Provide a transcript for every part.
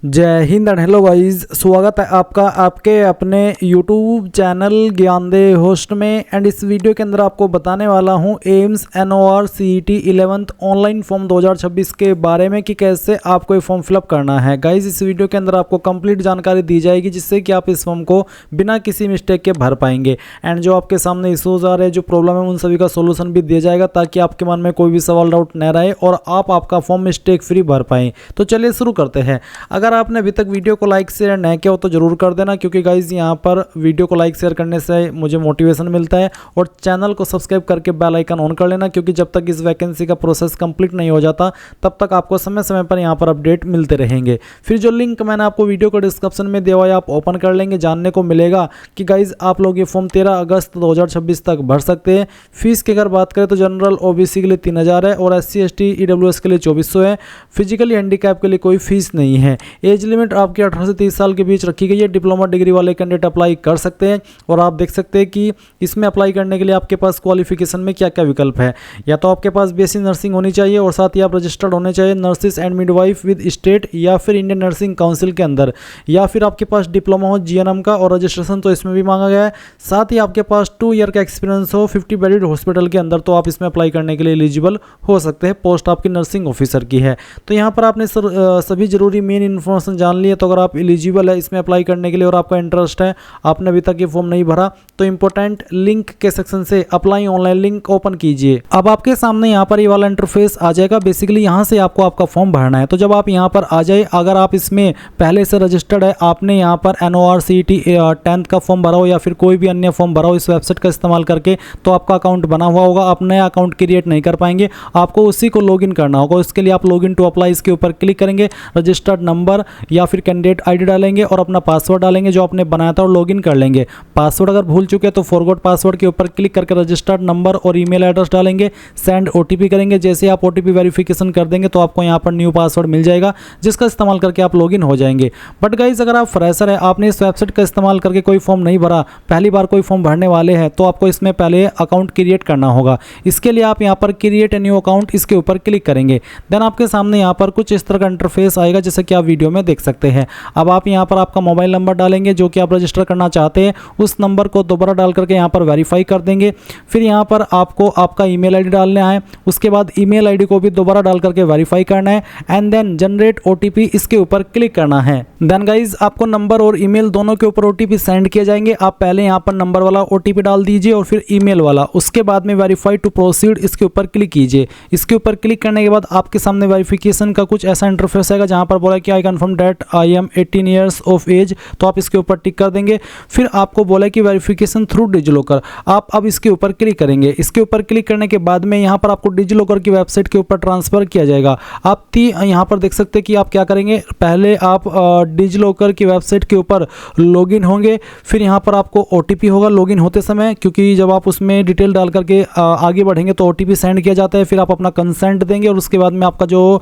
जय Hind and hello guys, स्वागत है आपका आपके अपने यूट्यूब चैनल ज्ञानदेह होस्ट में। एंड इस वीडियो के अंदर आपको बताने वाला हूं AIIMS NOR CET 11th online form 2026 के बारे में कि कैसे आपको ये फॉर्म फिलअप करना है। गाइस इस वीडियो के अंदर आपको कंप्लीट जानकारी दी जाएगी जिससे कि आप इस फॉर्म को बिना किसी मिस्टेक के भर पाएंगे। एंड जो आपके सामने इशूज आ रहे हैं, जो प्रॉब्लम है, उन सभी का सोल्यूशन भी दिया जाएगा ताकि आपके मन में कोई भी सवाल डाउट न रहे और आप आपका फॉर्म मिस्टेक फ्री भर पाएँ। तो चलिए शुरू करते हैं। अगर आपने अभी तक वीडियो को लाइक शेयर नहीं किया हो तो जरूर कर देना, क्योंकि गाइज यहाँ पर वीडियो को लाइक शेयर करने से मुझे मोटिवेशन मिलता है। और चैनल को सब्सक्राइब करके बेल आइकन ऑन कर लेना, क्योंकि जब तक इस वैकेंसी का प्रोसेस कंप्लीट नहीं हो जाता तब तक आपको समय समय पर यहाँ पर अपडेट मिलते रहेंगे। फिर जो लिंक मैंने आपको वीडियो को डिस्क्रिप्शन में दिया हुआ है आप ओपन कर लेंगे। जानने को मिलेगा कि गाइज आप लोग ये फॉर्म 13 अगस्त 2026 तक भर सकते हैं। फीस की अगर बात करें तो जनरल ओबीसी के लिए 3000 है और SC ST EWS के लिए 2400 है। फिजिकली हैंडीकैप के लिए कोई फीस नहीं है। एज लिमिट आपकी 18 से 30 साल के बीच रखी गई है। डिप्लोमा डिग्री वाले कैंडिडेट अप्लाई कर सकते हैं। और आप देख सकते हैं कि इसमें अप्लाई करने के लिए आपके पास क्वालिफिकेशन में क्या क्या विकल्प है। या तो आपके पास BSc नर्सिंग होनी चाहिए और साथ ही आप रजिस्टर्ड होने चाहिए nurses and midwife with state या फिर इंडियन नर्सिंग काउंसिल के अंदर, या फिर आपके पास डिप्लोमा हो GNM का और रजिस्ट्रेशन तो इसमें भी मांगा गया है। साथ ही आपके पास 2 ईयर का एक्सपीरियंस हो 50 बेडेड हॉस्पिटल के अंदर, तो आप इसमें अप्लाई करने के लिए एलिजिबल हो सकते हैं। पोस्ट आपकी नर्सिंग ऑफिसर की है। तो यहाँ पर आपने सभी जरूरी मेन इन्फॉर्मेशन जान ली है। तो अगर आप एलिजिबल है इसमें अप्लाई करने के लिए और आपका इंटरेस्ट है, आपने अभी तक ये फॉर्म नहीं भरा, तो इंपॉर्टेंट लिंक के सेक्शन से अप्लाई ऑनलाइन लिंक ओपन कीजिए। अब आपके सामने यहाँ पर ये वाला इंटरफेस आ जाएगा। बेसिकली यहाँ से आपको आपका फॉर्म भरना है। तो जब आप यहाँ पर आ जाए, अगर आप इसमें पहले से रजिस्टर्ड है, आपने यहाँ पर एनओआर सीईटी 10th का फॉर्म भरा हो या फिर कोई भी अन्य फॉर्म भरा हो इस वेबसाइट का इस्तेमाल करके, तो आपका अकाउंट बना हुआ होगा। आप नया अकाउंट क्रिएट नहीं कर पाएंगे, आपको उसी को लॉगिन करना होगा। इसके लिए आप लॉगिन टू अप्लाई इसके ऊपर क्लिक करेंगे, रजिस्टर्ड नंबर या फिर कैंडिडेट ID डालेंगे और अपना पासवर्ड डालेंगे जो आपने बनाया था और लॉगिन कर लेंगे। पासवर्ड अगर भूल चुके तो फॉरगॉट पासवर्ड के ऊपर क्लिक करके रजिस्टर्ड नंबर और ईमेल एड्रेस डालेंगे। सेंड OTP करेंगे। जैसे आप OTP वेरिफिकेशन कर देंगे तो आपको यहाँ पर न्यू पासवर्ड मिल जाएगा जिसका इस्तेमाल करके आप लॉगिन हो जाएंगे। बट गाइज अगर आप फ्रेशर है, आपने इस वेबसाइट का इस्तेमाल करके कोई फॉर्म नहीं भरा, पहली बार कोई फॉर्म भरने वाले हैं, तो आपको इसमें पहले अकाउंट क्रिएट करना होगा। इसके लिए आप यहाँ पर क्रिएट ए न्यू अकाउंट इसके ऊपर क्लिक करेंगे। देन आपके सामने यहाँ पर कुछ इस तरह का इंटरफेस आएगा जैसे कि आप वीडियो में देख सकते हैं। अब आप यहाँ पर आपका मोबाइल नंबर डालेंगे जो कि आप रजिस्टर करना चाहते हैं, उस नंबर को दोबारा डाल करके यहाँ पर वेरीफाई कर देंगे। फिर यहाँ पर आपको आपका ईमेल आईडी डालना है, उसके बाद ईमेल आईडी को भी दोबारा डाल करके वेरीफाई करना है एंड देन जनरेट OTP इसके ऊपर क्लिक करना है। देन गाइज आपको नंबर और ईमेल दोनों के ऊपर OTP सेंड किए जाएंगे। आप पहले यहाँ पर नंबर वाला OTP डाल दीजिए और फिर ईमेल वाला, उसके बाद में वेरीफाई टू प्रोसीड इसके ऊपर क्लिक कीजिए। इसके ऊपर क्लिक करने के बाद आपके सामने वेरिफिकेशन का कुछ ऐसा इंटरफेस आएगा जहाँ पर बोला कि I confirm that I am 18 years of age, तो आप इसके ऊपर टिक कर देंगे। फिर आपको बोला कि वेरिफिकेशन थ्रू डिजिलॉकर, आप अब इसके ऊपर क्लिक करेंगे। इसके ऊपर क्लिक करने के बाद में यहाँ पर आपको डिजिलॉकर की वेबसाइट के ऊपर ट्रांसफर किया जाएगा। आप यहाँ पर देख सकते हैं कि आप क्या करेंगे। पहले आप डिजिलॉकर की वेबसाइट के ऊपर लॉगिन होंगे, फिर यहाँ पर आपको OTP होगा लॉगिन होते समय, क्योंकि जब आप उसमें डिटेल डाल करके आगे बढ़ेंगे तो OTP सेंड किया जाता है। फिर आप अपना कंसेंट देंगे और उसके बाद में आपका जो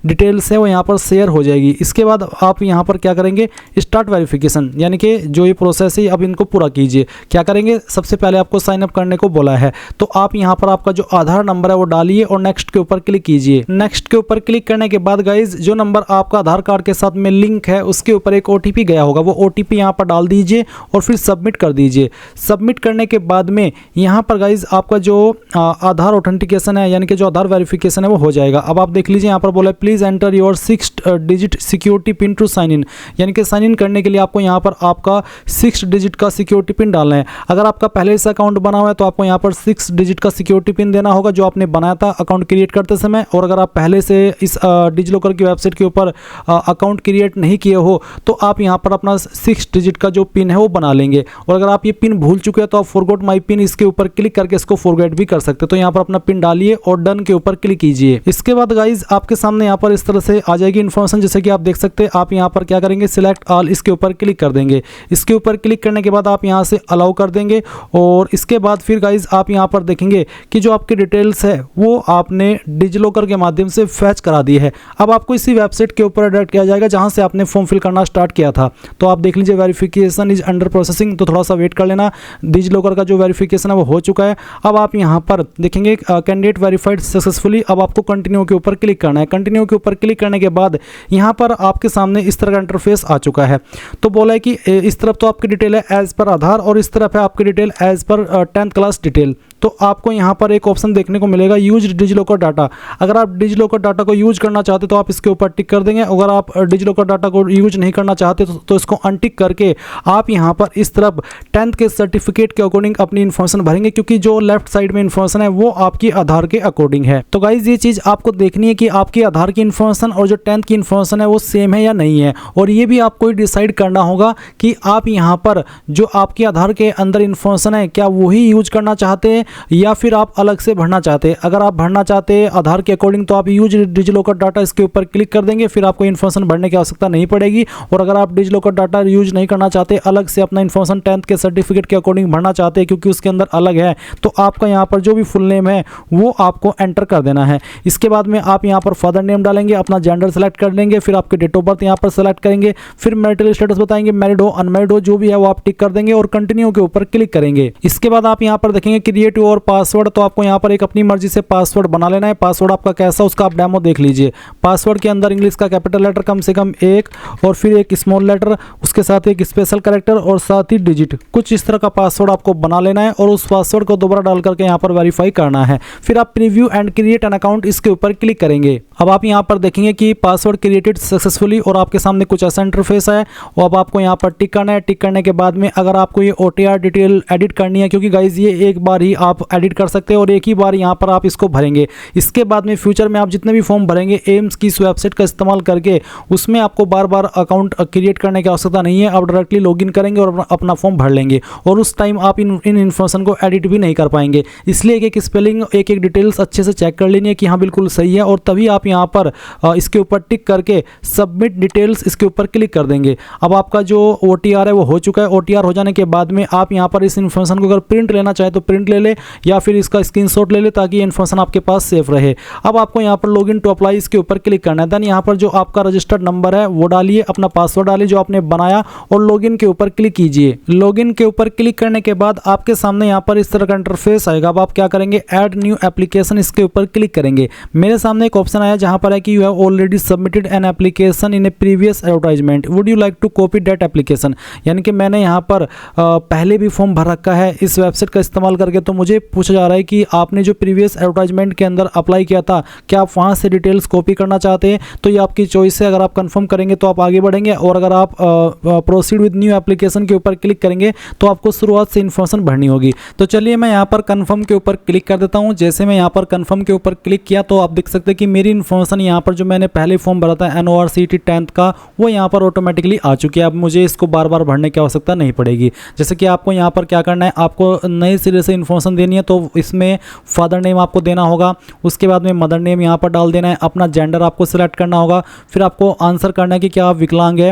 डिटेल्स है वो यहाँ पर शेयर हो जाएगी। इसके बाद आप यहाँ पर क्या करेंगे, स्टार्ट वेरिफिकेशन, यानी कि जो ये प्रोसेस है अब इनको पूरा कीजिए। क्या करेंगे, सबसे पहले आपको साइन अप करने को बोला है, तो आप यहाँ पर आपका जो आधार नंबर है वो डालिए और नेक्स्ट के ऊपर क्लिक कीजिए। नेक्स्ट के ऊपर क्लिक करने के बाद गाइज जो नंबर आपका आधार कार्ड के साथ में लिंक है उसके ऊपर एक OTP गया होगा, वो OTP यहाँ पर डाल दीजिए और फिर सबमिट कर दीजिए। सबमिट करने के बाद में यहाँ पर गाइज आपका जो आधार ऑथेंटिकेशन है, यानी कि जो आधार वेरिफिकेशन है वो हो जाएगा। अब आप देख लीजिए यहाँ पर बोला please enter your 6 digit security pin to sign in, यानी कि साइन इन करने के लिए आपको यहाँ पर आपका 6 डिजिट का सिक्योरिटी पिन डालना है। अगर आपका पहले से अकाउंट बना हुआ है तो आपको यहाँ पर 6 डिजिट का सिक्योरिटी पिन देना होगा जो आपने बनाया था अकाउंट क्रिएट करते समय। और अगर आप पहले से इस डिजिलॉकर की वेबसाइट के ऊपर अकाउंट क्रिएट नहीं किए हो तो आप यहाँ पर अपना 6 डिजिट का जो पिन है वो बना लेंगे। और अगर आप ये पिन भूल चुके हैं तो आप फॉरगॉट माई पिन इसके ऊपर क्लिक करके इसको फॉरगेट भी कर सकते हैं। तो यहाँ पर अपना पिन डालिए और डन के ऊपर क्लिक कीजिए। इसके बाद गाइज आपके सामने यहाँ पर इस तरह से आ जाएगी इन्फॉर्मेशन, जैसे कि आप देख सकते हैं। आप यहाँ पर क्या करेंगे, सिलेक्ट ऑल इसके ऊपर क्लिक कर देंगे। इसके ऊपर क्लिक करने के बाद आप यहाँ से अलाउ कर देंगे और इसके बाद फिर गाइज आप यहाँ पर देखेंगे कि जो आपकी डिटेल्स है वो आपने डिजिलॉकर के माध्यम से फैच करा दी है। अब आपको इसी वेबसाइट के ऊपर डायरेक्ट किया जाएगा जहाँ से आपने फॉर्म फिल करना स्टार्ट किया था। तो आप देख लीजिए वेरिफिकेशन इज अंडर प्रोसेसिंग, तो थोड़ा सा वेट कर लेना। डिजिलॉकर का जो वेरिफिकेशन है वो हो चुका है। अब आप यहाँ पर देखेंगे कैंडिडेट वेरीफाइड सक्सेसफुली। अब आपको कंटिन्यू के ऊपर क्लिक करना है। कंटिन्यू के ऊपर क्लिक करने के बाद यहाँ पर आपके सामने इस तरह का इंटरफेस आ चुका है। तो बोला है कि इस तरफ तो आपकी डिटेल है एज पर आधार और इस तरफ है आपकी detail as per 10th class detail. तो आपको यहाँ पर एक ऑप्शन देखने को मिलेगा यूज डिजिलॉकर डाटा। अगर आप डिजिलॉकर डाटा को यूज करना चाहते तो आप इसके ऊपर टिक कर देंगे। अगर आप डिजिलॉकर डाटा को यूज नहीं करना चाहते तो इसको अनटिक करके आप यहाँ पर इस तरफ 10th के सर्टिफिकेट के अकॉर्डिंग अपनी इन्फॉर्मेशन भरेंगे, क्योंकि जो लेफ्ट साइड में इन्फॉर्मेशन है वो आपकी आधार के अकॉर्डिंग है। तो गाइज ये चीज़ आपको देखनी है कि आपकी आधार की इन्फॉर्मेशन और जो 10th की इन्फॉर्मेशन है वो सेम है या नहीं है। और ये भी आपको डिसाइड करना होगा कि आप यहाँ पर जो आपकी आधार के अंदर इन्फॉर्मेशन है क्या वही यूज करना चाहते हैं या फिर आप अलग से भरना चाहते हैं। अगर आप भरना चाहते हैं आधार के अकॉर्डिंग तो आप यूज डिजिलॉकर डाटा इसके ऊपर क्लिक कर देंगे, फिर आपको इन्फॉर्मेशन भरने की आवश्यकता नहीं पड़ेगी। और अगर आप डिजिलॉकर डाटा यूज नहीं करना चाहते, अलग से अपना इन्फॉर्मेशन 10th के सर्टिफिकेट के अकॉर्डिंग भरना चाहते हैं क्योंकि उसके अंदर अलग है, तो आपका यहाँ पर जो भी फुल नेम है वो आपको एंटर कर देना है। इसके बाद में आप यहाँ पर फादर नेम डालेंगे, अपना जेंडर सेलेक्ट कर लेंगे, फिर आपके डेट ऑफ बर्थ यहाँ पर सेलेक्ट करेंगे, फिर मैरिटल स्टेटस बताएंगे, मैरिड हो अनमैरिड हो जो भी है वो आप टिक कर देंगे और कंटिन्यू के ऊपर क्लिक करेंगे। इसके बाद आप यहाँ पर देखेंगे क्रिएट योर पासवर्ड। तो आपको यहाँ पर एक अपनी मर्जी से पासवर्ड बना लेना है। पासवर्ड आपका कैसा उसका आप डेमो देख लीजिए। पासवर्ड के अंदर इंग्लिश का कैपिटल लेटर कम से कम 1 और फिर एक स्मॉल लेटर, उसके साथ एक स्पेशल कैरेक्टर और साथ ही डिजिट, कुछ इस तरह का पासवर्ड आपको बना लेना है और उस पासवर्ड को दोबारा डाल करके यहाँ पर वेरीफाई करना है। फिर आप preview and create an account इसके ऊपर क्लिक करेंगे। अब आप यहाँ पर देखेंगे कि पासवर्ड क्रिएटेड सक्सेसफुली और आपके सामने कुछ ऐसा इंटरफेस है और अब आपको यहाँ पर टिक करना है। टिक करने के बाद में अगर आपको ये OTR डिटेल एडिट करनी है, क्योंकि गाइज ये एक बार ही आप एडिट कर सकते हैं और एक ही बार यहाँ पर आप इसको भरेंगे। इसके बाद में फ्यूचर में आप जितने भी फॉर्म भरेंगे एम्स की इस वेबसाइट का इस्तेमाल करके, उसमें आपको बार बार अकाउंट क्रिएट करने की आवश्यकता नहीं है। आप डायरेक्टली लॉगिन करेंगे और अपना फॉर्म भर लेंगे और उस टाइम आप इन इन्फॉर्मेशन को एडिट भी नहीं कर पाएंगे। इसलिए एक स्पेलिंग एक डिटेल्स अच्छे से चेक कर लेनी है कि हाँ बिल्कुल सही है और तभी आप यहाँ पर इसके ऊपर टिक करके सबमिट डिटेल्स इसके ऊपर क्लिक कर देंगे। अब आपका जो OTR है वो हो चुका है। OTR हो जाने के बाद में आप यहाँ पर इस इन्फॉर्मेशन को अगर प्रिंट लेना चाहे तो प्रिंट ले ले या फिर इसका स्क्रीनशॉट ले ले ताकि ये इन्फॉर्मेशन आपके पास सेफ रहे। अब आपको यहाँ पर लॉगिन टू अप्लाई इसके ऊपर क्लिक करना है। देन यहाँ पर जो आपका रजिस्टर्ड नंबर है वो डालिए, अपना पासवर्ड डालिए जो आपने बनाया और लॉगिन के ऊपर क्लिक कीजिए। लॉगिन के ऊपर क्लिक करने के बाद आपके सामने यहाँ पर इस तरह का इंटरफेस आएगा। अब आप क्या करेंगे, ऐड न्यू एप्लीकेशन इसके ऊपर क्लिक करेंगे। मेरे सामने एक ऑप्शन आया जहाँ पर है कि you have already submitted an application in a previous advertisement, would you like to copy that application. यानी कि मैंने यहाँ पर पहले भी फॉर्म भर रखा है इस वेबसाइट का इस्तेमाल करके, तो मुझे पूछा जा रहा है कि आपने जो प्रीवियस एडवर्टाइजमेंट के अंदर अप्लाई किया था क्या आप वहाँ से डिटेल्स कॉपी करना चाहते हैं। तो ये आपकी चॉइस है। अगर आप कंफर्म करेंगे तो आप आगे बढ़ेंगे और अगर आप प्रोसीड विद न्यू एप्लीकेशन के ऊपर क्लिक करेंगे तो आपको शुरुआत से इन्फॉर्मेशन भरनी होगी। तो चलिए मैं यहाँ पर कंफर्म के ऊपर क्लिक कर देता हूँ। जैसे मैं यहाँ पर कंफर्म के ऊपर क्लिक किया तो आप देख सकते हैं कि मेरी इन्फॉर्मेशन यहाँ पर जो मैंने पहले फॉर्म भरा था NORCET 10th का वो यहाँ पर ऑटोमेटिकली आ चुकी है। अब मुझे इसको बार बार भरने की आवश्यकता नहीं पड़ेगी। जैसे कि आपको यहाँ पर क्या करना है, आपको नए सिरे से इन्फॉर्मेशन देनी है तो इसमें फादर नेम आपको देना होगा, उसके बाद में मदर नेम यहाँ पर डाल देना है, अपना जेंडर आपको सिलेक्ट करना होगा, फिर आपको आंसर करना है कि क्या आप विकलांग है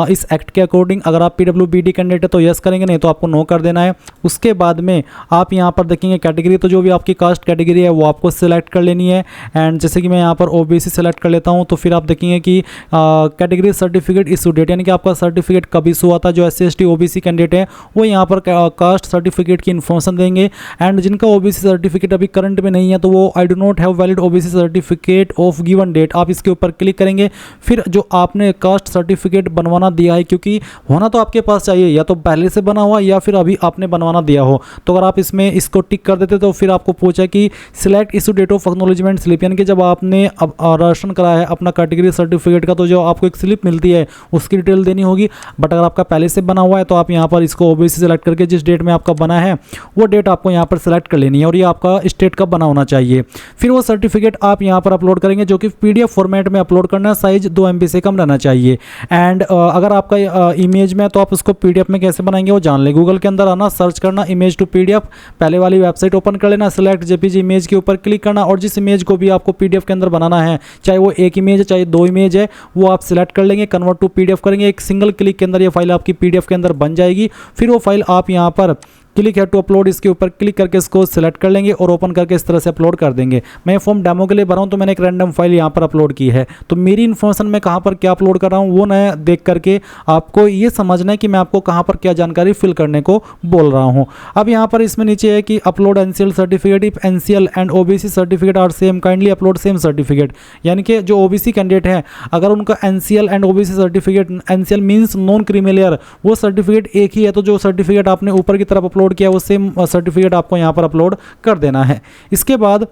इस एक्ट के अकॉर्डिंग। अगर आप PWBD कैंडिडेट है तो यस करेंगे, नहीं तो आपको नो कर देना है। उसके बाद में आप यहाँ पर देखेंगे कैटेगरी, तो जो भी आपकी कास्ट कैटेगरी है वो आपको सिलेक्ट कर लेनी है। एंड जैसे कि मैं यहाँ पर OBC सेलेक्ट कर लेता हूँ तो फिर आप देखेंगे कि कैटेगरी सर्टिफिकेट इशू डेट, यानी कि आपका सर्टिफिकेट कब इशू हुआ था। जो SC ST OBC कैंडिडेट है वो यहाँ पर कास्ट सर्टिफिकेट की इन्फॉर्मेशन देंगे। एंड जिनका OBC सर्टिफिकेट अभी करंट में नहीं है तो वो I do not have valid OBC certificate of given date, आप इसके ऊपर क्लिक करेंगे। फिर जो आपने कास्ट सर्टिफिकेट बनवाना दिया है, क्योंकि होना तो आपके पास चाहिए या तो पहले से बना हुआ या फिर अभी आपने बनवाना दिया हो, तो अगर आप इसमें इसको टिक कर देते तो फिर आपको पूछा कि select issue date of acknowledgement slip, यानी कि जब आपने रजिस्ट्रेशन कराया है अपना कैटेगरी सर्टिफिकेट का तो जो आपको एक स्लिप मिलती है उसकी डिटेल देनी होगी। बट अगर आपका पहले से बना हुआ है तो आप यहाँ पर इसको OBC सेलेक्ट करके जिस डेट में आपका बना है वो डेट आपको यहाँ पर सेलेक्ट कर लेनी है और ये आपका स्टेट का बना होना चाहिए। फिर वो सर्टिफिकेट आप यहाँ पर अपलोड करेंगे जो कि PDF फॉर्मेट में अपलोड करना है, साइज 2 MB से कम रहना चाहिए। एंड अगर आपका इमेज में है तो आप उसको PDF में कैसे बनाएंगे वो जान लें। गूगल के अंदर आना, सर्च करना इमेज टू PDF, पहले वाली वेबसाइट ओपन कर लेना, सिलेक्ट JPG इमेज के ऊपर क्लिक करना और जिस इमेज को भी आपको PDF के अंदर बनाना है, चाहे वो एक इमेज है चाहे 2 इमेज है, वो आप सिलेक्ट कर लेंगे, कन्वर्ट टू PDF करेंगे। एक सिंगल क्लिक के अंदर ये फाइल आपकी PDF के अंदर बन जाएगी। फिर वो फाइल आप यहाँ पर क्लिक है टू अपलोड, इसके ऊपर क्लिक करके इसको सिलेक्ट कर लेंगे और ओपन करके इस तरह से अपलोड कर देंगे। मैं फॉर्म डेमो के लिए भरा हूँ तो मैंने एक रैंडम फाइल यहाँ पर अपलोड की है। तो मेरी इन्फॉर्मेशन मैं कहाँ पर क्या अपलोड कर रहा हूँ वो न देख करके आपको ये समझना है कि मैं आपको कहाँ पर क्या जानकारी फिल करने को बोल रहा हूँ। अब यहाँ पर इसमें नीचे है कि upload NCL certificate, if NCL and OBC certificate are same kindly upload same certificate. यानी कि जो ओबीसी कैंडिडेट है अगर उनका NCL and OBC certificate, NCL means non creamy layer, वो सर्टिफिकेट एक ही है तो जो सर्टिफिकेट आपने ऊपर की तरफ अपलोड किया वो सेम सर्टिफिकेट आपको यहाँ पर अपलोड कर देना है। इसके बाद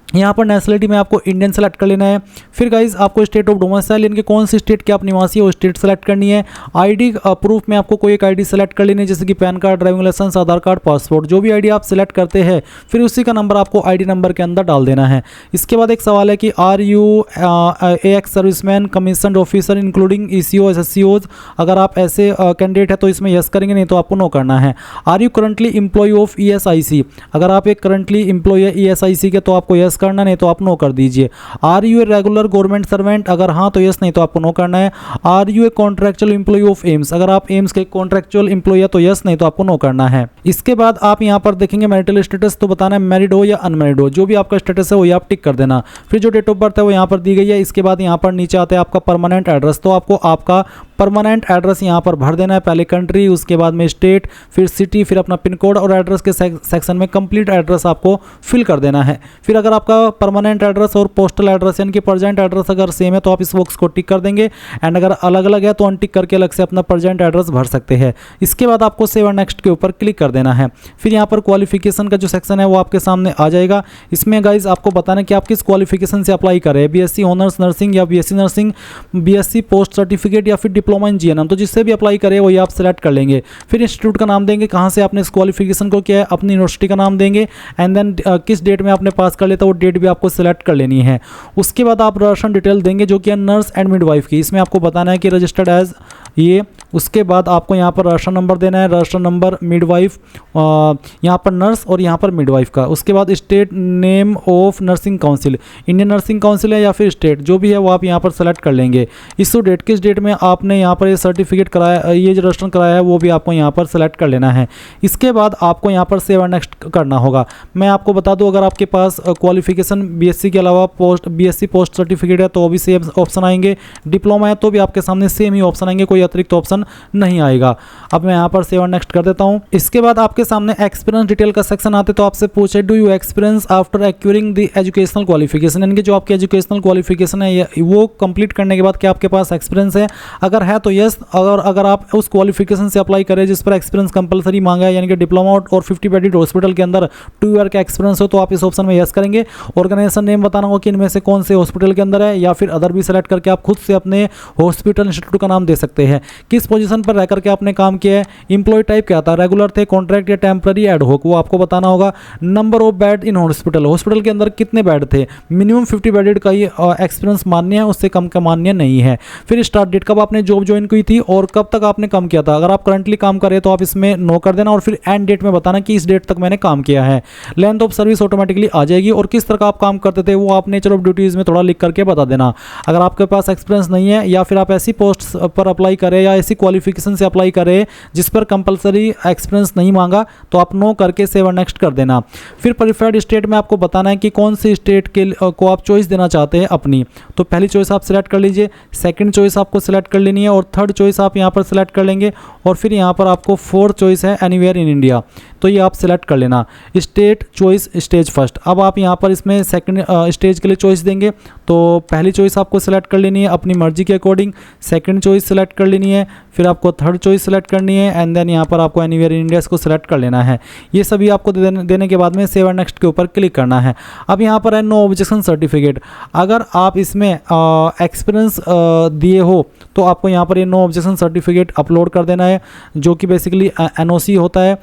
यहाँ पर नेशनलिटी में आपको इंडियन सेलेक्ट कर लेना है। फिर गाइज आपको स्टेट ऑफ डोमिसाइल यानी कि कौन सी स्टेट के आप निवासी है वो स्टेट सेलेक्ट करनी है। आईडी प्रूफ में आपको कोई एक आईडी सेलेक्ट कर लेनी है, जैसे कि पैन कार्ड, ड्राइविंग लाइसेंस, आधार कार्ड, पासपोर्ट, जो भी आईडी आप सेलेक्ट करते हैं फिर उसी का नंबर आपको आईडी नंबर के अंदर डाल देना है। इसके बाद एक सवाल है कि are you a ex serviceman, commissioned officer including ECO, SSCOs। अगर आप ऐसे कैंडिडेट है तो इसमें यस करेंगे, नहीं तो आपको नो करना है। Are you currently employ of ESIC, अगर आप एक करंटली एम्प्लॉय है ESIC के तो आपको यस करना, नहीं तो आप नो कर दीजिए। Are you a regular government servant, अगर हाँ तो यस, नहीं तो आपको नो करना है। Are you a contractual employ of AIIMS, अगर आप एम्स के कॉन्ट्रैक्चुअल एम्प्लॉय है तो यस, नहीं तो आपको नो करना है। इसके बाद आप यहाँ पर देखेंगे मैरिटल स्टेटस, तो बताना है मैरिड हो या अनमैरिड हो, जो भी आपका स्टेटस है वो आप टिक कर देना। फिर जो डेट ऑफ बर्थ है वो यहाँ पर दी गई है। इसके बाद यहाँ पर नीचे आता है आपका परमानेंट एड्रेस, तो आपको आपका परमानेंट एड्रेस यहाँ पर भर देना है। पहले कंट्री, उसके बाद में स्टेट, फिर सिटी, फिर अपना पिन कोड और एड्रेस के सेक्शन में कंप्लीट एड्रेस आपको फिल कर देना है। फिर अगर आपका परमानेंट एड्रेस और पोस्टल एड्रेस यानी कि प्रेजेंट एड्रेस अगर सेम है तो आप इस बॉक्स को टिक कर देंगे, एंड अगर अलग अलग है तो अनटिक करके अलग से अपना प्रेजेंट एड्रेस भर सकते हैं। इसके बाद आपको सेव एंड नेक्स्ट के ऊपर क्लिक कर देना है। फिर यहाँ पर क्वालिफिकेशन का जो सेक्शन है वो आपके सामने आ जाएगा। इसमें गाइज आपको बताना कि आप किस क्वालिफिकेशन से अप्लाई करें, BSc ऑनर्स नर्सिंग या BSc nursing, BSc post certificate या फिर डिप्लोमा इन GNM, तो जिससे भी अप्लाई करें वही आप सेलेक्ट कर लेंगे। फिर इंस्टीट्यूट का नाम देंगे, कहाँ से आपने इस क्वालिफिकेशन को किया है, अपनी यूनिवर्सिटी का नाम देंगे, एंड देन किस डेट में आपने पास कर लेता वो डेट भी आपको सेलेक्ट कर लेनी है। उसके बाद आप रजिस्ट्रेशन डिटेल देंगे जो कि है नर्स एंड मिडवाइफ की, इसमें आपको बताना है कि रजिस्टर्ड एज ये। उसके बाद आपको यहाँ पर रजिस्ट्रेशन नंबर देना है, रजिस्ट्रेशन नंबर मिडवाइफ, यहाँ पर नर्स और यहाँ पर मिडवाइफ का। उसके बाद state name of nursing council, Indian nursing council है या फिर स्टेट, जो भी है वो आप यहाँ पर सेलेक्ट कर लेंगे। इशू डेट, किस डेट में आपने यहाँ पर ये सर्टिफिकेट कराया, ये जो रजिस्ट्रेशन कराया है वो भी आपको यहाँ पर सेलेक्ट कर लेना है। इसके बाद आपको यहाँ पर सेव एंड नेक्स्ट करना होगा। मैं आपको बता दूँ अगर आपके पास क्वालिफिकेशन BSc के अलावा BSc पोस्ट सर्टिफिकेट है तो वो भी सेम ऑप्शन आएंगे, डिप्लोमा है तो भी आपके सामने सेम ही ऑप्शन आएंगे, कोई अतिरिक्त ऑप्शन नहीं आएगा। अब मैं यहाँ पर सेव एंड नेक्स्ट कर देता हूँ। इसके बाद आपके सामने एक्सपीरियंस डिटेल का सेक्शन आते तो आपसे पूछे do you experience after acquiring the educational qualification, यानी कि जो आपकी एजुकेशनल क्वालिफिकेशन है वो कंप्लीट करने के बाद क्या आपके पास एक्सपीरियंस है, अगर है तो यस। अगर आप उस क्वालिफिकेशन से अप्लाई करें जिस पर एक्सपीरियंस कंपलसरी मांगा है, यानी कि डिप्लोमा और 50 बेडेड हॉस्पिटल के अंदर 2 ईयर का एक्सपीरियंस हो, तो आप इस ऑप्शन में यस करेंगे। ऑर्गेनाइजेशन नेम बताना होगा कि इनमें से कौन से हॉस्पिटल के अंदर है, या फिर अदर भी सेलेक्ट करके आप खुद से अपने हॉस्पिटल इंस्टीट्यूट का नाम दे सकते हैं। किस पोजीशन पर रह करके आपने काम किया है, एम्प्लॉय टाइप क्या था, रेगुलर थे, कॉन्ट्रैक्ट या टेम्पररी एड होक, वो आपको बताना होगा। Number of bed in hospital, hospital के अंदर कितने बेड थे, मिनिमम 50 बेडेड का ही एक्सपीरियंस मान्य है, उससे कम का मान्य नहीं है। फिर स्टार्ट डेट, कब आपने जॉब ज्वाइन की थी और कब तक आपने काम किया था, अगर आप करंटली काम कर रहे हैं तो आप इसमें नो कर देना, और फिर एंड डेट में बताना कि इस डेट तक मैंने काम किया है। लेंथ ऑफ सर्विस ऑटोमेटिकली आ जाएगी, और किस तरह का आप काम करते थे वो आप नेचर ऑफ ड्यूटीज में थोड़ा लिख करके बता देना। अगर आपके पास एक्सपीरियंस नहीं है या फिर आप ऐसी पोस्ट पर अप्लाई करें या ऐसी क्वालिफिकेशन से अप्लाई करें जिस पर कंपलसरी एक्सपीरियंस नहीं मांगा तो आप नो करके सेव एंड नेक्स्ट कर देना। फिर प्रीफर्ड स्टेट में आपको बताना है कि कौन सी स्टेट के को आप चॉइस देना चाहते हैं अपनी, तो पहली चॉइस आप सिलेक्ट कर लीजिए, सेकंड चॉइस आपको सिलेक्ट कर लेनी है, और थर्ड चॉइस आप यहाँ पर सिलेक्ट कर लेंगे, और फिर यहाँ पर आपको फोर्थ चॉइस है एनीवेयर इन इंडिया, तो ये आप सिलेक्ट कर लेना। स्टेट चॉइस स्टेज फर्स्ट, अब आप यहाँ पर इसमें सेकंड स्टेज के लिए चॉइस देंगे, तो पहली चॉइस आपको सिलेक्ट कर लेनी है अपनी मर्जी के अकॉर्डिंग, सेकंड चॉइस सिलेक्ट कर लेनी है, फिर आपको थर्ड चॉइस सिलेक्ट करनी है, एंड देन यहाँ पर आपको एनीवेयर इन इंडिया को सिलेक्ट कर लेना है। ये सभी आपको देने के बाद में सेव एंड नेक्स्ट के ऊपर क्लिक करना है। अब यहाँ पर है नो ऑब्जेक्शन सर्टिफिकेट, अगर आप इसमें एक्सपीरियंस दिए हो तो आपको यहाँ पर ये नो ऑब्जेक्शन सर्टिफिकेट अपलोड कर देना है, जो कि बेसिकली NOC होता है।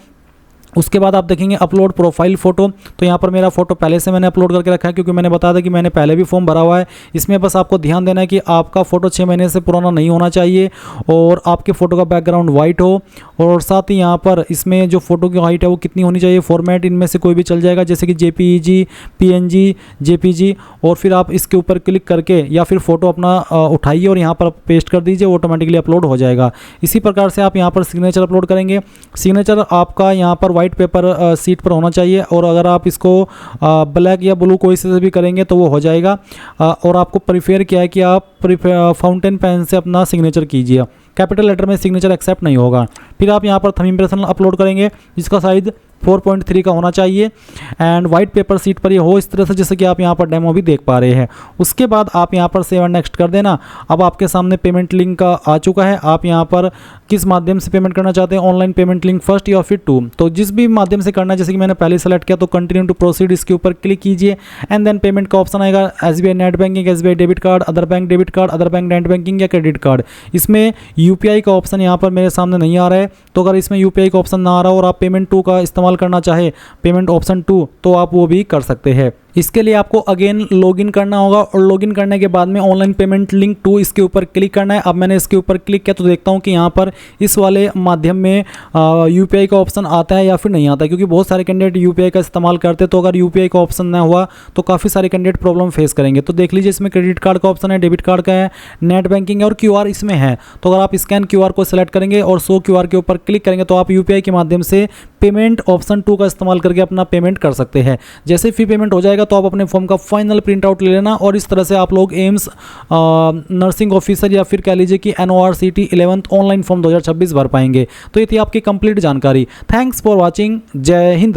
उसके बाद आप देखेंगे अपलोड प्रोफाइल फ़ोटो, तो यहाँ पर मेरा फोटो पहले से मैंने अपलोड करके रखा है क्योंकि मैंने बताया था कि मैंने पहले भी फॉर्म भरा हुआ है। इसमें बस आपको ध्यान देना है कि आपका फ़ोटो 6 महीने से पुराना नहीं होना चाहिए और आपके फ़ोटो का बैकग्राउंड वाइट हो, और साथ ही यहाँ पर इसमें जो फ़ोटो की हाइट है वो कितनी होनी चाहिए, फॉर्मेट इनमें से कोई भी चल जाएगा, जैसे कि JPEG, PNG, JPG, और फिर आप इसके ऊपर क्लिक करके या फिर फ़ोटो अपना उठाइए और यहाँ पर पेस्ट कर दीजिए, ऑटोमेटिकली अपलोड हो जाएगा। इसी प्रकार से आप यहाँ पर सिग्नेचर अपलोड करेंगे। सिग्नेचर आपका यहाँ पर वाइट वाइट पेपर सीट पर होना चाहिए, और अगर आप इसको ब्लैक या ब्लू कोई से भी करेंगे तो वो हो जाएगा। और आपको प्रीफेयर किया है कि आप फाउंटेन पेन से अपना सिग्नेचर कीजिए, कैपिटल लेटर में सिग्नेचर एक्सेप्ट नहीं होगा। फिर आप यहाँ पर थंब इम्प्रेशन अपलोड करेंगे जिसका साइज़ 4.3 का होना चाहिए, एंड वाइट पेपर सीट पर ये हो इस तरह से जैसे कि आप यहाँ पर डेमो भी देख पा रहे हैं। उसके बाद आप यहाँ पर सेव एंड नेक्स्ट कर देना। अब आपके सामने पेमेंट लिंक का आ चुका है। आप यहाँ पर किस माध्यम से पेमेंट करना चाहते हैं, ऑनलाइन पेमेंट लिंक फर्स्ट या फिर टू, तो जिस भी माध्यम से करना है, जैसे कि मैंने पहले सेलेक्ट किया तो कंटिन्यू टू प्रोसीड इसके ऊपर क्लिक कीजिए, एंड देन पेमेंट का ऑप्शन आएगा SBI net banking, SBI debit card, other bank debit card, other bank net banking या क्रेडिट कार्ड। इसमें UPI का ऑप्शन यहाँ पर मेरे सामने नहीं आ रहा है, तो अगर इसमें UPI का ऑप्शन ना आ रहा हो और आप पेमेंट टू का इस्तेमाल करना चाहे, पेमेंट ऑप्शन 2, तो आप वो भी कर सकते हैं। इसके लिए आपको अगेन लॉगिन करना होगा, और लॉगिन करने के बाद में ऑनलाइन पेमेंट लिंक 2 इसके ऊपर क्लिक करना है। अब मैंने इसके ऊपर क्लिक किया तो देखता हूँ कि यहाँ पर इस वाले माध्यम में UPI का ऑप्शन आता है या फिर नहीं आता है, क्योंकि बहुत सारे कैंडिडेट UPI का इस्तेमाल करते हैं। तो अगर UPI का ऑप्शन ना हुआ तो काफ़ी सारे कैंडिडेट प्रॉब्लम फेस करेंगे। तो देख लीजिए, इसमें क्रेडिट कार्ड का ऑप्शन है, डेबिट कार्ड का है, नेट बैंकिंग है और QR इसमें है। तो अगर आप स्कैन QR को सिलेक्ट करेंगे और शो QR के ऊपर क्लिक करेंगे तो आप UPI के माध्यम से पेमेंट ऑप्शन 2 का इस्तेमाल करके अपना पेमेंट कर सकते हैं। जैसे फी पेमेंट हो जाएगा तो आप अपने फॉर्म का फाइनल प्रिंट आउट ले लेना, और इस तरह से आप लोग एम्स नर्सिंग ऑफिसर या फिर कह लीजिए कि NORCT 11th ऑनलाइन फॉर्म 2026 भर पाएंगे। तो ये थी आपकी कंप्लीट जानकारी। Thanks for watching. जय हिंद।